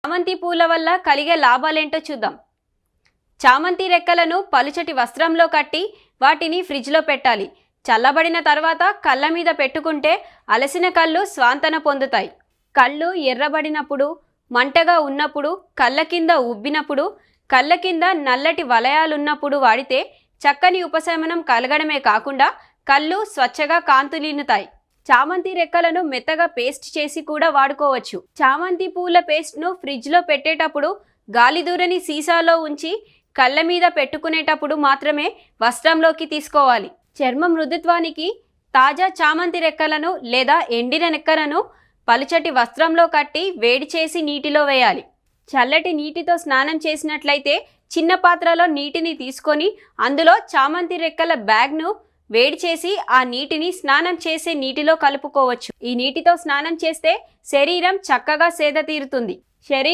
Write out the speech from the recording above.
చామంతి పూల వల్ల కలిగే లాభాలేంటో చూద్దాం. చామంతి రెక్కలను పలుచటి వస్త్రంలో కట్టి వాటిని ఫ్రిడ్జ్లో పెట్టాలి. చల్లబడిన తర్వాత కళ్ళ మీద పెట్టుకుంటే అలసిన కళ్ళు స్వాంతన పొందుతాయి. కళ్ళు ఎర్రబడినప్పుడు, మంటగా ఉన్నప్పుడు, కళ్ళ కింద ఉబ్బినప్పుడు, కళ్ళ కింద నల్లటి వలయాలున్నప్పుడు వాడితే చక్కని ఉపశమనం కలగడమే కాకుండా కళ్ళు స్వచ్ఛగా కాంతులీనుతాయి. చామంతి రెక్కలను మెత్తగా పేస్ట్ చేసి కూడా వాడుకోవచ్చు. చామంతి పూల పేస్ట్ను ఫ్రిడ్జ్లో పెట్టేటప్పుడు గాలి దూరని సీసాలో ఉంచి కళ్ళ మీద పెట్టుకునేటప్పుడు మాత్రమే వస్త్రంలోకి తీసుకోవాలి. చర్మ మృదుత్వానికి తాజా చామంతి రెక్కలను లేదా ఎండిన రెక్కలను పలుచటి వస్త్రంలో కట్టి వేడి చేసి నీటిలో వేయాలి. చల్లటి నీటితో స్నానం చేసినట్లయితే చిన్న పాత్రలో నీటిని తీసుకొని అందులో చామంతి రెక్కల బ్యాగ్ను వేడి చేసి ఆ నీటిని స్నానం చేసే నీటిలో కలుపుకోవచ్చు. ఈ నీటితో స్నానం చేస్తే శరీరం చక్కగా సేద తీరుతుంది.